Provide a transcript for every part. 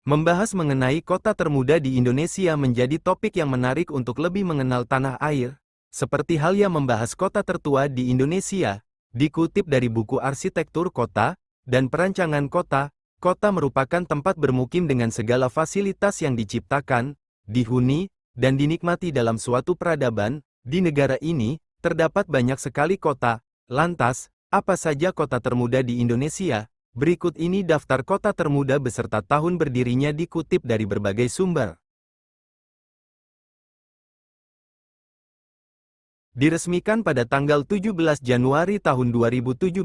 Membahas mengenai kota termuda di Indonesia menjadi topik yang menarik untuk lebih mengenal tanah air, seperti halnya membahas kota tertua di Indonesia. Dikutip dari buku Arsitektur Kota dan Perancangan Kota, kota merupakan tempat bermukim dengan segala fasilitas yang diciptakan, dihuni, dan dinikmati dalam suatu peradaban. Di negara ini, terdapat banyak sekali kota. Lantas, apa saja kota termuda di Indonesia? Berikut ini daftar kota termuda beserta tahun berdirinya dikutip dari berbagai sumber. Diresmikan pada tanggal 17 Januari tahun 2017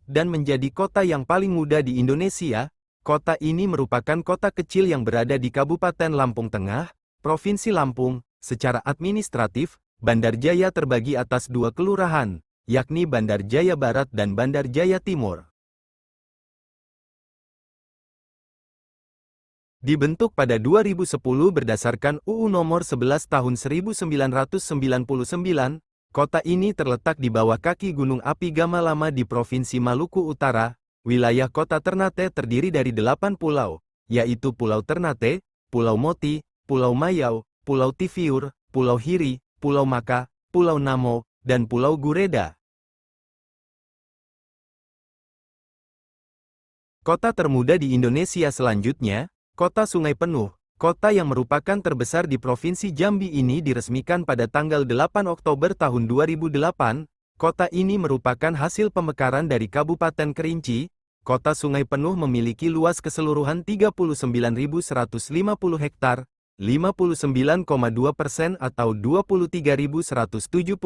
dan menjadi kota yang paling muda di Indonesia, kota ini merupakan kota kecil yang berada di Kabupaten Lampung Tengah, Provinsi Lampung. Secara administratif, Bandar Jaya terbagi atas dua kelurahan, yakni Bandar Jaya Barat dan Bandar Jaya Timur. Dibentuk pada 2010 berdasarkan UU Nomor 11 Tahun 1999, kota ini terletak di bawah kaki Gunung Api Gama Lama di Provinsi Maluku Utara. Wilayah kota Ternate terdiri dari 8 pulau, yaitu Pulau Ternate, Pulau Moti, Pulau Mayau, Pulau Tiviur, Pulau Hiri, Pulau Maka, Pulau Namo, dan Pulau Gureda. Kota termuda di Indonesia selanjutnya, Kota Sungai Penuh. Kota yang merupakan terbesar di Provinsi Jambi ini diresmikan pada tanggal 8 Oktober tahun 2008. Kota ini merupakan hasil pemekaran dari Kabupaten Kerinci. Kota Sungai Penuh memiliki luas keseluruhan 39.150 hektar, 59,2% atau 23.177,6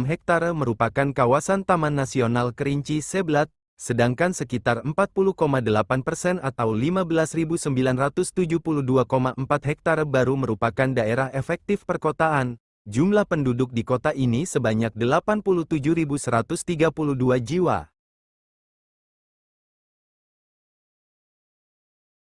hektar merupakan kawasan Taman Nasional Kerinci Seblat, sedangkan sekitar 40,8% atau 15.972,4 hektar baru merupakan daerah efektif perkotaan. Jumlah penduduk di kota ini sebanyak 87.132 jiwa.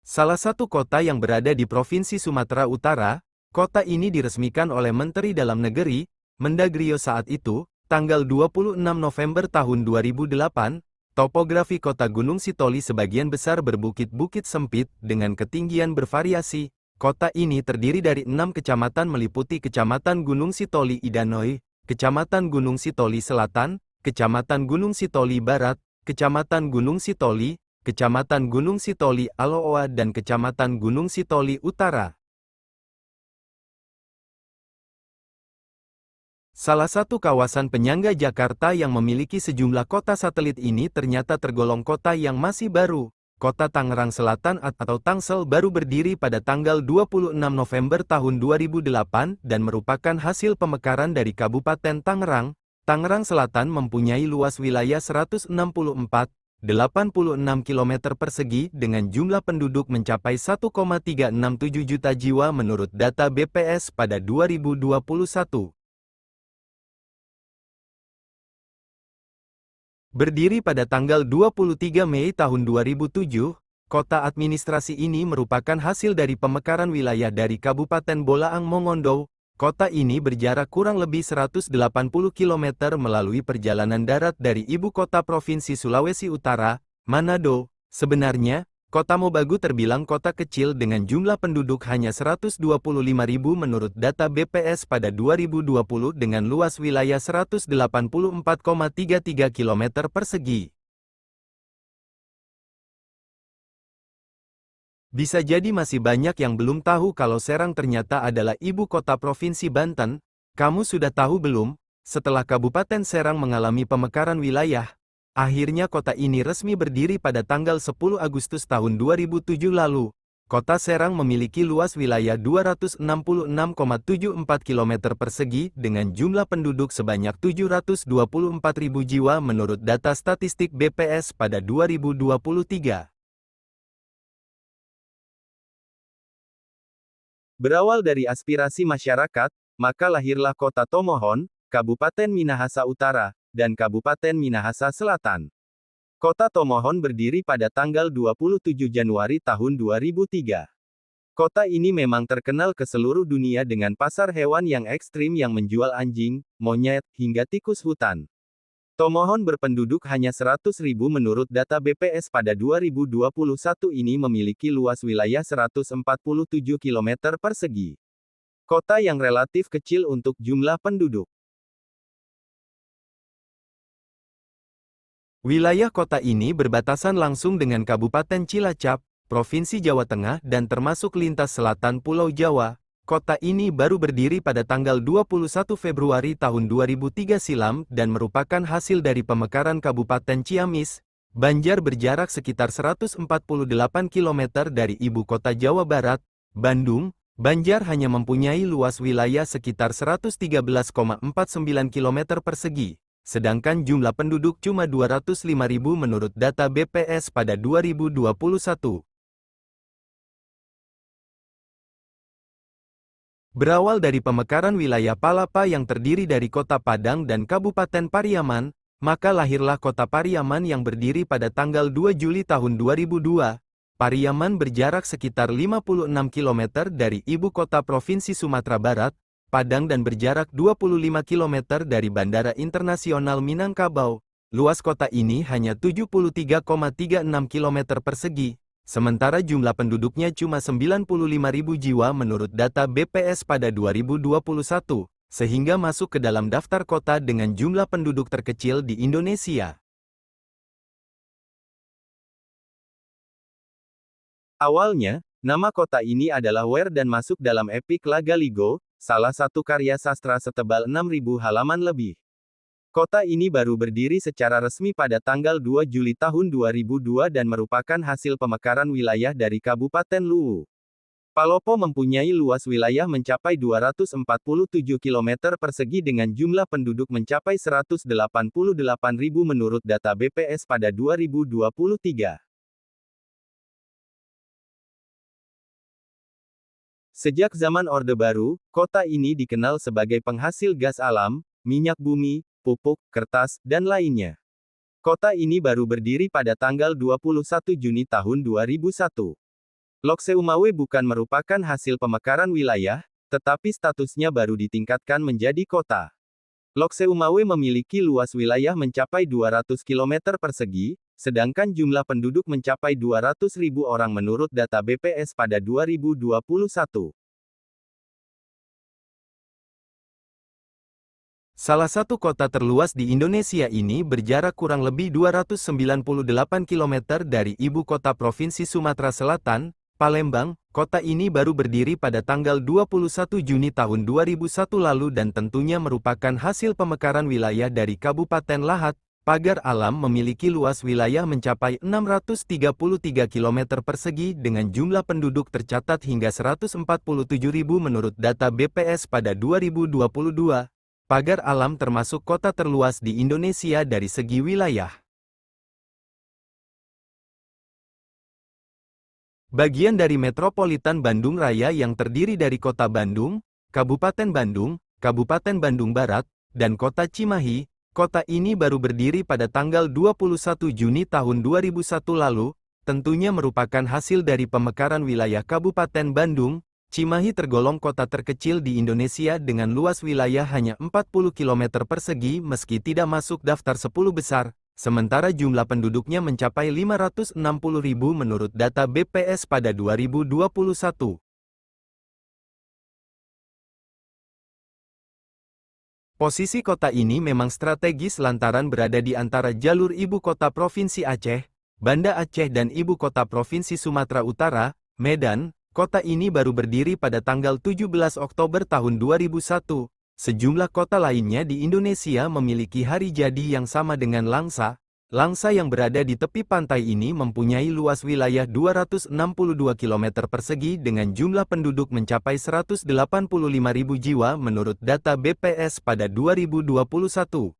Salah satu kota yang berada di Provinsi Sumatera Utara, kota ini diresmikan oleh Menteri Dalam Negeri, Mendagrio saat itu, tanggal 26 November tahun 2008, topografi kota Gunung Sitoli sebagian besar berbukit-bukit sempit, dengan ketinggian bervariasi. Kota ini terdiri dari 6 kecamatan meliputi Kecamatan Gunung Sitoli Idanoi, Kecamatan Gunung Sitoli Selatan, Kecamatan Gunung Sitoli Barat, Kecamatan Gunung Sitoli, Kecamatan Gunung Sitoli Aloa dan Kecamatan Gunung Sitoli Utara. Salah satu kawasan penyangga Jakarta yang memiliki sejumlah kota satelit ini ternyata tergolong kota yang masih baru. Kota Tangerang Selatan atau Tangsel baru berdiri pada tanggal 26 November tahun 2008 dan merupakan hasil pemekaran dari Kabupaten Tangerang. Tangerang Selatan mempunyai luas wilayah 164,86 km persegi dengan jumlah penduduk mencapai 1,367 juta jiwa menurut data BPS pada 2021. Berdiri pada tanggal 23 Mei tahun 2007, kota administrasi ini merupakan hasil dari pemekaran wilayah dari Kabupaten Bolaang Mongondo. Kota ini berjarak kurang lebih 180 km melalui perjalanan darat dari ibu kota Provinsi Sulawesi Utara, Manado. Sebenarnya, Kota Mobagu terbilang kota kecil dengan jumlah penduduk hanya 125.000 menurut data BPS pada 2020 dengan luas wilayah 184,33 km persegi. Bisa jadi masih banyak yang belum tahu kalau Serang ternyata adalah ibu kota Provinsi Banten. Kamu sudah tahu belum? Setelah Kabupaten Serang mengalami pemekaran wilayah, akhirnya kota ini resmi berdiri pada tanggal 10 Agustus tahun 2007 lalu. Kota Serang memiliki luas wilayah 266,74 km persegi dengan jumlah penduduk sebanyak 724.000 jiwa menurut data statistik BPS pada 2023. Berawal dari aspirasi masyarakat, maka lahirlah Kota Tomohon, Kabupaten Minahasa Utara, dan Kabupaten Minahasa Selatan. Kota Tomohon berdiri pada tanggal 27 Januari tahun 2003. Kota ini memang terkenal ke seluruh dunia dengan pasar hewan yang ekstrim yang menjual anjing, monyet, hingga tikus hutan. Tomohon berpenduduk hanya 100.000 menurut data BPS pada 2021 ini memiliki luas wilayah 147 km persegi. Kota yang relatif kecil untuk jumlah penduduk. Wilayah kota ini berbatasan langsung dengan Kabupaten Cilacap, Provinsi Jawa Tengah dan termasuk lintas selatan Pulau Jawa. Kota ini baru berdiri pada tanggal 21 Februari tahun 2003 silam dan merupakan hasil dari pemekaran Kabupaten Ciamis. Banjar berjarak sekitar 148 km dari ibu kota Jawa Barat, Bandung. Banjar hanya mempunyai luas wilayah sekitar 113,49 km persegi. Sedangkan jumlah penduduk cuma 205.000 menurut data BPS pada 2021. Berawal dari pemekaran wilayah Palapa yang terdiri dari Kota Padang dan Kabupaten Pariaman, maka lahirlah Kota Pariaman yang berdiri pada tanggal 2 Juli tahun 2002. Pariaman berjarak sekitar 56 km dari ibu kota Provinsi Sumatera Barat, Padang dan berjarak 25 km dari Bandara Internasional Minangkabau. Luas kota ini hanya 73,36 km persegi, sementara jumlah penduduknya cuma 95.000 jiwa menurut data BPS pada 2021, sehingga masuk ke dalam daftar kota dengan jumlah penduduk terkecil di Indonesia. Awalnya, nama kota ini adalah Wer dan masuk dalam epik Lagaligo, salah satu karya sastra setebal 6.000 halaman lebih. Kota ini baru berdiri secara resmi pada tanggal 2 Juli tahun 2002 dan merupakan hasil pemekaran wilayah dari Kabupaten Luwu. Palopo mempunyai luas wilayah mencapai 247 km persegi dengan jumlah penduduk mencapai 188.000 menurut data BPS pada 2023. Sejak zaman Orde Baru, kota ini dikenal sebagai penghasil gas alam, minyak bumi, pupuk, kertas, dan lainnya. Kota ini baru berdiri pada tanggal 21 Juni tahun 2001. Lokseumawe bukan merupakan hasil pemekaran wilayah, tetapi statusnya baru ditingkatkan menjadi kota. Lokseumawe memiliki luas wilayah mencapai 200 km persegi, sedangkan jumlah penduduk mencapai 200.000 orang menurut data BPS pada 2021. Salah satu kota terluas di Indonesia ini berjarak kurang lebih 298 km dari ibu kota Provinsi Sumatera Selatan, Palembang. Kota ini baru berdiri pada tanggal 21 Juni tahun 2001 lalu dan tentunya merupakan hasil pemekaran wilayah dari Kabupaten Lahat. Pagar Alam memiliki luas wilayah mencapai 633 km persegi dengan jumlah penduduk tercatat hingga 147.000 menurut data BPS pada 2022. Pagar Alam termasuk kota terluas di Indonesia dari segi wilayah. Bagian dari Metropolitan Bandung Raya yang terdiri dari Kota Bandung, Kabupaten Bandung Barat, dan Kota Cimahi. Kota ini baru berdiri pada tanggal 21 Juni tahun 2001 lalu, tentunya merupakan hasil dari pemekaran wilayah Kabupaten Bandung. Cimahi tergolong kota terkecil di Indonesia dengan luas wilayah hanya 40 km persegi meski tidak masuk daftar 10 besar, sementara jumlah penduduknya mencapai 560.000 menurut data BPS pada 2021. Posisi kota ini memang strategis lantaran berada di antara jalur ibu kota Provinsi Aceh, Banda Aceh dan ibu kota Provinsi Sumatera Utara, Medan. Kota ini baru berdiri pada tanggal 17 Oktober tahun 2001. Sejumlah kota lainnya di Indonesia memiliki hari jadi yang sama dengan Langsa. Langsa yang berada di tepi pantai ini mempunyai luas wilayah 262 km persegi dengan jumlah penduduk mencapai 185.000 jiwa menurut data BPS pada 2021.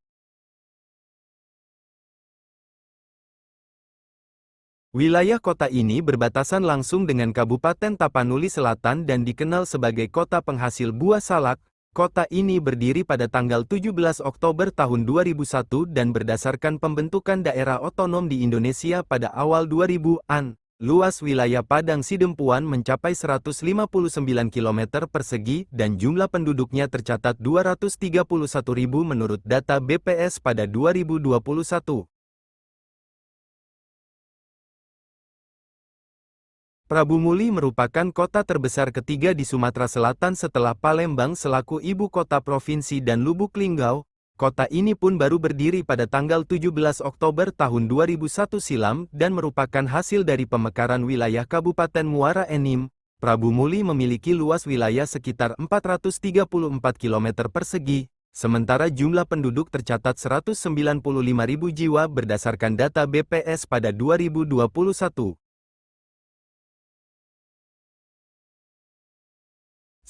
Wilayah kota ini berbatasan langsung dengan Kabupaten Tapanuli Selatan dan dikenal sebagai kota penghasil buah salak. Kota ini berdiri pada tanggal 17 Oktober tahun 2001 dan berdasarkan pembentukan daerah otonom di Indonesia pada awal 2000-an. Luas wilayah Padang Sidempuan mencapai 159 km persegi dan jumlah penduduknya tercatat 231.000 menurut data BPS pada 2021. Prabu Muli merupakan kota terbesar ketiga di Sumatera Selatan setelah Palembang selaku ibu kota provinsi dan Lubuk Linggau. Kota ini pun baru berdiri pada tanggal 17 Oktober tahun 2001 silam dan merupakan hasil dari pemekaran wilayah Kabupaten Muara Enim. Prabu Muli memiliki luas wilayah sekitar 434 km persegi, sementara jumlah penduduk tercatat 195.000 jiwa berdasarkan data BPS pada 2021.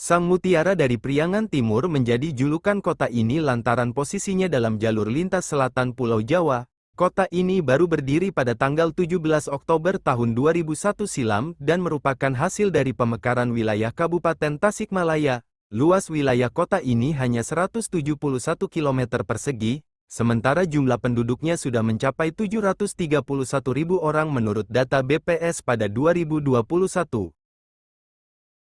Sang Mutiara dari Priangan Timur menjadi julukan kota ini lantaran posisinya dalam jalur lintas selatan Pulau Jawa. Kota ini baru berdiri pada tanggal 17 Oktober tahun 2001 silam dan merupakan hasil dari pemekaran wilayah Kabupaten Tasikmalaya. Luas wilayah kota ini hanya 171 km persegi, sementara jumlah penduduknya sudah mencapai 731.000 orang menurut data BPS pada 2021.